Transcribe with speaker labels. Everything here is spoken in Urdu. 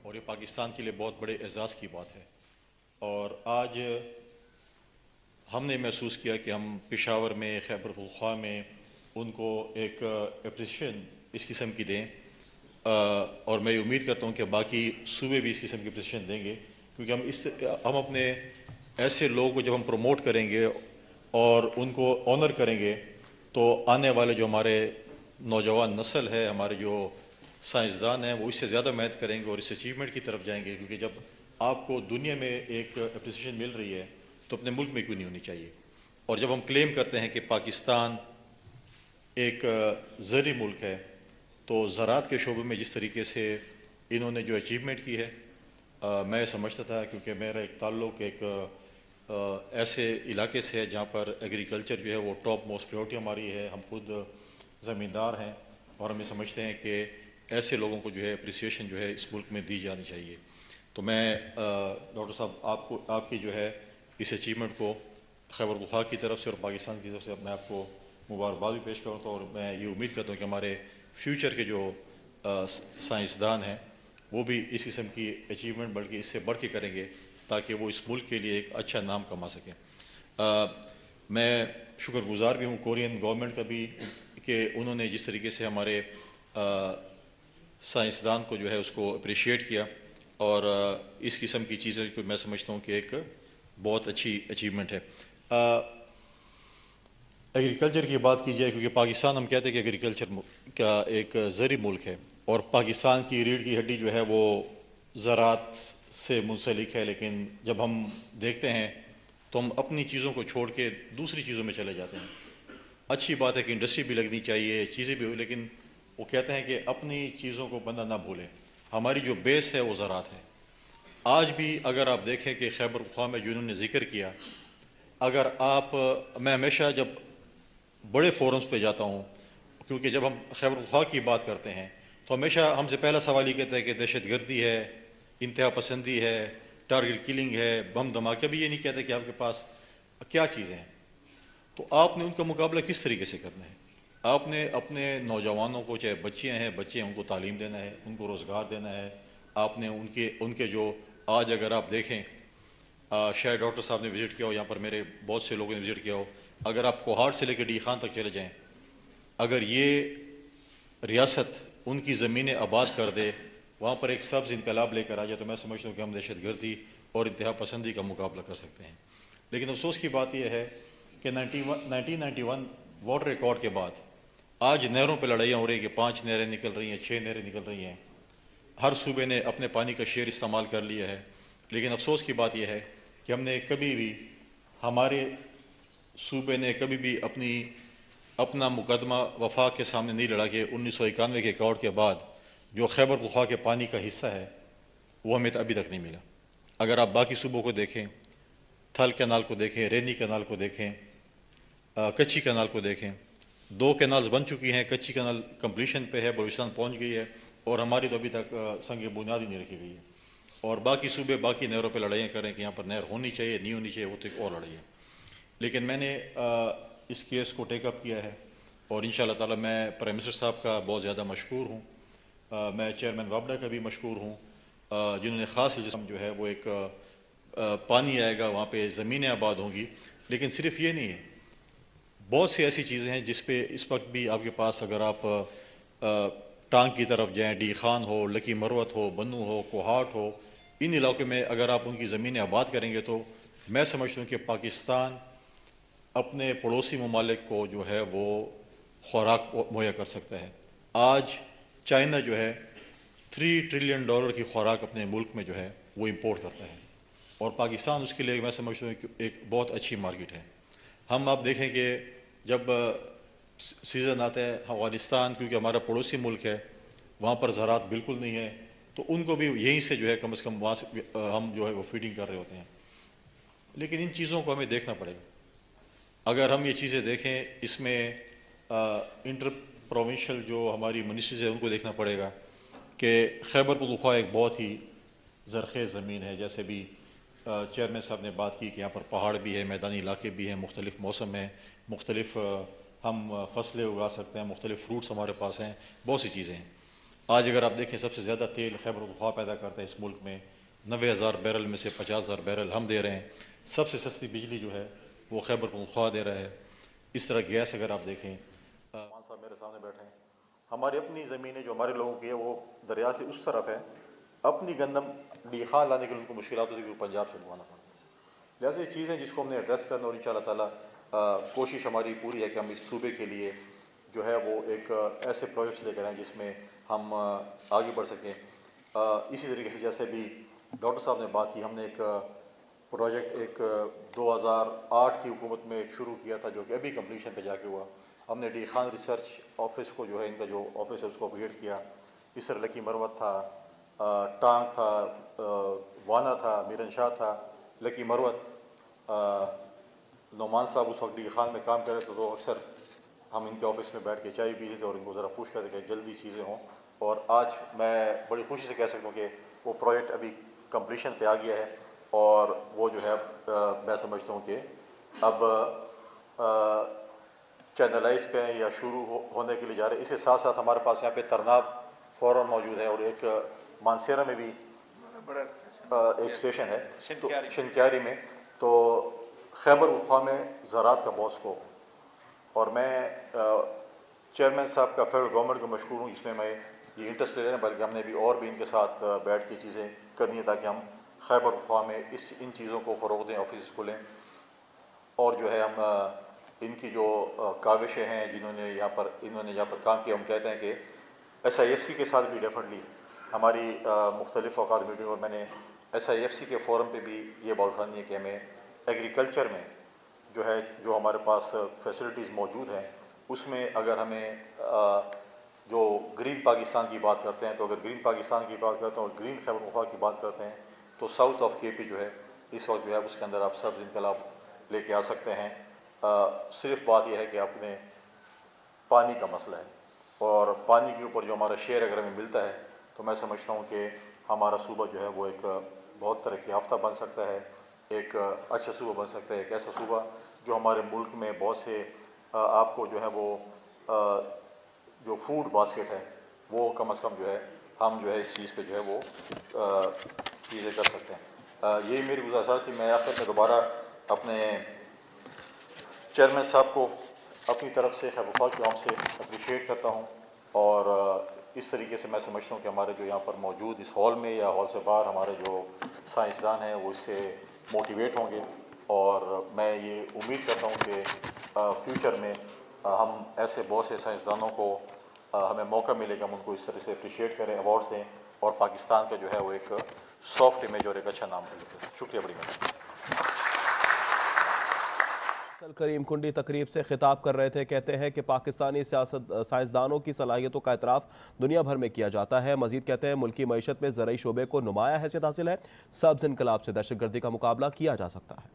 Speaker 1: اور یہ پاکستان کے لیے بہت بڑے اعزاز کی بات ہے۔ اور آج ہم نے محسوس کیا کہ ہم پشاور میں، خیبر پختونخوا میں ان کو ایک اپریشین اس قسم کی دیں، اور میں امید کرتا ہوں کہ باقی صوبے بھی اس قسم کی اپریشین دیں گے، کیونکہ ہم اپنے ایسے لوگوں کو جب ہم پروموٹ کریں گے اور ان کو آنر کریں گے تو آنے والے جو ہمارے نوجوان نسل ہے، ہمارے جو سائنسدان ہیں، وہ اس سے زیادہ محنت کریں گے اور اس اچیومنٹ کی طرف جائیں گے، کیونکہ جب آپ کو دنیا میں ایک اپریسیشن مل رہی ہے تو اپنے ملک میں کیوں نہیں ہونی چاہیے۔ اور جب ہم کلیم کرتے ہیں کہ پاکستان ایک زرعی ملک ہے، تو زراعت کے شعبے میں جس طریقے سے انہوں نے جو اچیومنٹ کی ہے، میں سمجھتا تھا، کیونکہ میرا ایک تعلق ایک ایسے علاقے سے ہے جہاں پر ایگریکلچر جو ہے وہ ٹاپ موسٹ پریورٹی ہماری ہے، ہم خود زمیندار ہیں اور ہم یہ سمجھتے ہیں کہ ایسے لوگوں کو جو ہے اپریسیشن جو ہے اس ملک میں دی جانی چاہیے۔ تو میں ڈاکٹر صاحب آپ کی جو ہے اس اچیومنٹ کو خیبر پختونخوا کی طرف سے اور پاکستان کی طرف سے میں آپ کو مبارکباد بھی پیش کرتا ہوں، اور میں یہ امید کرتا ہوں کہ ہمارے فیوچر کے جو سائنسدان ہیں وہ بھی اس قسم کی اچیومنٹ بلکہ اس سے بڑھ کے کریں گے، تاکہ وہ اس ملک کے لیے ایک اچھا نام کما سکیں۔ میں شکر گزار بھی ہوں کورین گورنمنٹ کا بھی کہ انہوں نے جس طریقے سے ہمارے سائنسدان کو جو ہے اس کو اپریشیٹ کیا، اور اس قسم کی چیزیں کو میں سمجھتا ہوں کہ ایک بہت اچھی اچیومنٹ ہے۔ ایگریکلچر کی بات کی جائے، کیونکہ پاکستان ہم کہتے ہیں کہ ایگریکلچر کا ایک زرعی ملک ہے، اور پاکستان کی ریڑھ کی ہڈی جو ہے وہ زراعت سے منسلک ہے، لیکن جب ہم دیکھتے ہیں تو ہم اپنی چیزوں کو چھوڑ کے دوسری چیزوں میں چلے جاتے ہیں۔ اچھی بات ہے کہ انڈسٹری بھی لگنی چاہیے، چیزیں بھی ہوئی، لیکن وہ کہتے ہیں کہ اپنی چیزوں کو بندہ نہ بھولے۔ ہماری جو بیس ہے وہ زراعت ہے۔ آج بھی اگر آپ دیکھیں کہ خیبر پختونخوا میں جو انہوں نے ذکر کیا، اگر میں ہمیشہ جب بڑے فورمز پہ جاتا ہوں، کیونکہ جب ہم خیبر پختونخوا کی بات کرتے ہیں تو ہمیشہ ہم سے پہلا سوال یہ کہتا ہے کہ دہشت گردی ہے، انتہا پسندی ہے، ٹارگٹ کلنگ ہے، بم دھماکے، بھی یہ نہیں کہتے کہ آپ کے پاس کیا چیزیں ہیں۔ تو آپ نے ان کا مقابلہ کس طریقے سے کرنا ہے؟ آپ نے اپنے نوجوانوں کو، چاہے بچے ہیں ان کو تعلیم دینا ہے، ان کو روزگار دینا ہے۔ آپ نے ان کے جو آج اگر آپ دیکھیں، شاید ڈاکٹر صاحب نے وزٹ کیا ہو، یہاں پر میرے بہت سے لوگوں نے وزٹ کیا ہو، اگر آپ کوہاٹ سے لے کے ڈی خان تک چلے جائیں، اگر یہ ریاست ان کی زمینیں آباد کر دے، وہاں پر ایک سبز انقلاب لے کر آ جائے، تو میں سمجھتا ہوں کہ ہم دہشت گردی اور انتہا پسندی کا مقابلہ کر سکتے ہیں۔ لیکن افسوس کی بات یہ ہے کہ 1991 واٹر ریکارڈ کے بعد آج نہروں پہ لڑائیاں ہو رہی ہیں کہ 5 نہریں نکل رہی ہیں، 6 نہریں نکل رہی ہیں، ہر صوبے نے اپنے پانی کا شیئر استعمال کر لیا ہے۔ لیکن افسوس کی بات یہ ہے کہ ہم نے کبھی بھی، ہمارے صوبے نے کبھی بھی اپنا مقدمہ وفاق کے سامنے نہیں لڑا کہ 1991 کے ریکارڈ کے بعد جو خیبر پختونخوا کے پانی کا حصہ ہے وہ ہمیں ابھی تک نہیں ملا۔ اگر آپ باقی صوبوں کو دیکھیں، تھل کینال کو دیکھیں، رینی کینال کو دیکھیں، کچی کینال کو دیکھیں، 2 کینالز بن چکی ہیں، کچی کینال کمپلیشن پہ ہے، بلوچستان پہنچ گئی ہے، اور ہماری تو ابھی تک سنگ بنیاد ہی نہیں رکھی گئی ہے۔ اور باقی صوبے باقی نہروں پہ لڑائیاں کریں کہ یہاں پر نہر ہونی چاہیے، نہیں ہونی چاہیے، وہ تو ایک اور لڑائی ہے۔ لیکن میں نے اس کیس کو ٹیک اپ کیا ہے، اور انشاءاللہ تعالی میں پرائم منسٹر صاحب کا بہت زیادہ مشکور ہوں، میں چیئرمین وابڈا کا بھی مشکور ہوں، جنہوں نے خاص جسم جو ہے وہ ایک پانی آئے گا، وہاں پہ زمینیں آباد ہوں گی۔ لیکن صرف یہ نہیں ہے، بہت سی ایسی چیزیں ہیں جس پہ اس وقت بھی آپ کے پاس، اگر آپ ٹانگ کی طرف جائیں، ڈی خان ہو، لکی مروت ہو، بنو ہو، کوہاٹ ہو، ان علاقے میں اگر آپ ان کی زمینیں آباد کریں گے تو میں سمجھتا ہوں کہ پاکستان اپنے پڑوسی ممالک کو جو ہے وہ خوراک مہیا کر سکتا ہے۔ آج چائنا جو ہے $3 ٹریلین کی خوراک اپنے ملک میں جو ہے وہ امپورٹ کرتا ہے، اور پاکستان اس کے لیے میں سمجھتا ہوں کہ ایک بہت اچھی مارکیٹ ہے۔ آپ دیکھیں کہ جب سیزن آتا ہے افغانستان، کیونکہ ہمارا پڑوسی ملک ہے، وہاں پر زراعت بالکل نہیں ہے، تو ان کو بھی یہیں سے جو ہے کم از کم وہاں سے ہم جو ہے وہ فیڈنگ کر رہے ہوتے ہیں۔ لیکن ان چیزوں کو ہمیں دیکھنا پڑے گا۔ اگر ہم یہ چیزیں دیکھیں، اس میں انٹر پروونشل جو ہماری منسٹریز ہیں ان کو دیکھنا پڑے گا کہ خیبر پختونخوا ایک بہت ہی زرخیز زمین ہے، جیسے بھی چیئرمین صاحب نے بات کی کہ یہاں پر پہاڑ بھی ہے، میدانی علاقے بھی ہیں، مختلف موسم ہیں، مختلف ہم فصلیں اگا سکتے ہیں، مختلف فروٹس ہمارے پاس ہیں، بہت سی چیزیں ہیں۔ آج اگر آپ دیکھیں سب سے زیادہ تیل خیبر پختونخوا پیدا کرتا ہے اس ملک میں، 90,000 بیرل میں سے 50,000 بیرل ہم دے رہے ہیں. سب سے سستی بجلی جو ہے وہ خیبر پختونخوا دے رہا ہے. اس طرح گیس اگر آپ دیکھیں، مان صاحب میرے سامنے بیٹھے ہیں، ہماری اپنی زمینیں جو ہمارے لوگوں کی ہے وہ دریا سے اس طرف ہے. اپنی گندم ڈی خان لانے کے لیے ان کو مشکلات ہوتی ہے کیونکہ پنجاب سے منگوانا پڑتا ہے. لہٰذا یہ چیزیں جس کو ہم نے ایڈریس کرنا، اور انشاءاللہ تعالیٰ کوشش ہماری پوری ہے کہ ہم اس صوبے کے لیے جو ہے وہ ایک ایسے پروجیکٹس لے کر آئیں جس میں ہم آگے بڑھ سکیں. اسی طریقے سے جیسے بھی ڈاکٹر صاحب نے بات کی، ہم نے ایک پروجیکٹ 2008 کی حکومت میں ایک شروع کیا تھا جو کہ ابھی کمپلیشن پہ جا کے ہوا. ہم نے ڈی خان ریسرچ آفس کو جو ہے ان کا جو آفس ہے اس کو اپگریڈ کیا. اس طرح لکی مروت تھا، ٹانک تھا، وانا تھا، میرن شاہ تھا، لکی مروت. نعمان صاحب اس وقت ڈی خان میں کام کر رہے تھے تو اکثر ہم ان کے آفس میں بیٹھ کے چائے پیتے تھے اور ان کو ذرا پوچھ کرتے کہ جلدی چیزیں ہوں. اور آج میں بڑی خوشی سے کہہ سکتا ہوں کہ وہ پروجیکٹ ابھی کمپلیشن پہ آ گیا ہے، اور وہ جو ہے میں سمجھتا ہوں کہ اب چینلائز کریں یا شروع ہونے کے لیے جا رہے ہیں. اس کے ساتھ ساتھ ہمارے پاس یہاں پہ ترناب فورم موجود ہے، اور ایک مانسیرا میں بھی ایک اسٹیشن ہے شنکیاری میں. تو خیبر پختونخوا میں زراعت کا بہت اسکوپ، اور میں چیئرمین صاحب کا فیڈرل گورنمنٹ کو مشکور ہوں. اس میں یہ انٹرسٹ لے رہے ہیں، بلکہ ہم نے بھی اور بھی ان کے ساتھ بیٹھ کے چیزیں کرنی ہیں تاکہ ہم خیبر پختونخوا میں ان چیزوں کو فروغ دیں، آفیسز کھولیں. اور جو ہے ہم ان کی جو کاوشیں ہیں انہوں نے یہاں پر کام کیا، ہم کہتے ہیں کہ SIFC کے ساتھ بھی ڈیفینیٹلی ہماری مختلف اوقات میٹنگ، اور میں نے SIFC کے فورم پہ بھی یہ بات اٹھانی ہے کہ ہمیں ایگریکلچر میں جو ہمارے پاس فیسلٹیز موجود ہیں اس میں اگر ہمیں جو گرین پاکستان کی بات کرتے ہیں، تو اگر گرین پاکستان کی بات کرتے ہیں اور گرین خیبر پختونخوا کی بات کرتے ہیں تو ساؤتھ آف KP جو ہے اس وقت جو ہے اس کے اندر آپ سبز انقلاب لے کے آ سکتے ہیں. صرف بات یہ ہے کہ اپنے پانی کا مسئلہ ہے، اور پانی کے اوپر جو ہمارا شیئر اگر ہمیں ملتا ہے تو میں سمجھتا ہوں کہ ہمارا صوبہ جو ہے وہ ایک بہت ترقی یافتہ بن سکتا ہے، ایک اچھا صوبہ بن سکتا ہے، ایک ایسا صوبہ جو ہمارے ملک میں بہت سے آپ کو جو ہے وہ جو فوڈ باسکٹ ہے وہ کم از کم جو ہے ہم جو ہے اس چیز پہ جو ہے وہ چیزیں کر سکتے ہیں. یہی میری گزارش تھی. میں آخر میں دوبارہ اپنے چیئرمین صاحب کو اپنی طرف سے خیبر پختونخوا کی عوام سے اپریشیٹ کرتا ہوں، اور اس طریقے سے میں سمجھتا ہوں کہ ہمارے جو یہاں پر موجود اس ہال میں یا ہال سے باہر ہمارے جو سائنسدان ہیں وہ اس سے موٹیویٹ ہوں گے. اور میں یہ امید کرتا ہوں کہ فیوچر میں ہم ایسے بہت سے سائنسدانوں کو ہمیں موقع ملے گا، ہم ان کو اس طرح سے اپریشیٹ کریں، ایوارڈز دیں، اور پاکستان کا جو ہے وہ ایک سافٹ امیج اور ایک اچھا نام ملے. شکریہ بڑی مہربانی.
Speaker 2: کریم کنڈی تقریب سے خطاب کر رہے تھے. کہتے ہیں کہ پاکستانی سائنسدانوں کی صلاحیتوں کا اعتراف دنیا بھر میں کیا جاتا ہے. مزید کہتے ہیں ملکی معیشت میں زرعی شعبے کو نمایاں حیثیت حاصل ہے. سبز انقلاب سے دہشت گردی کا مقابلہ کیا جا سکتا ہے.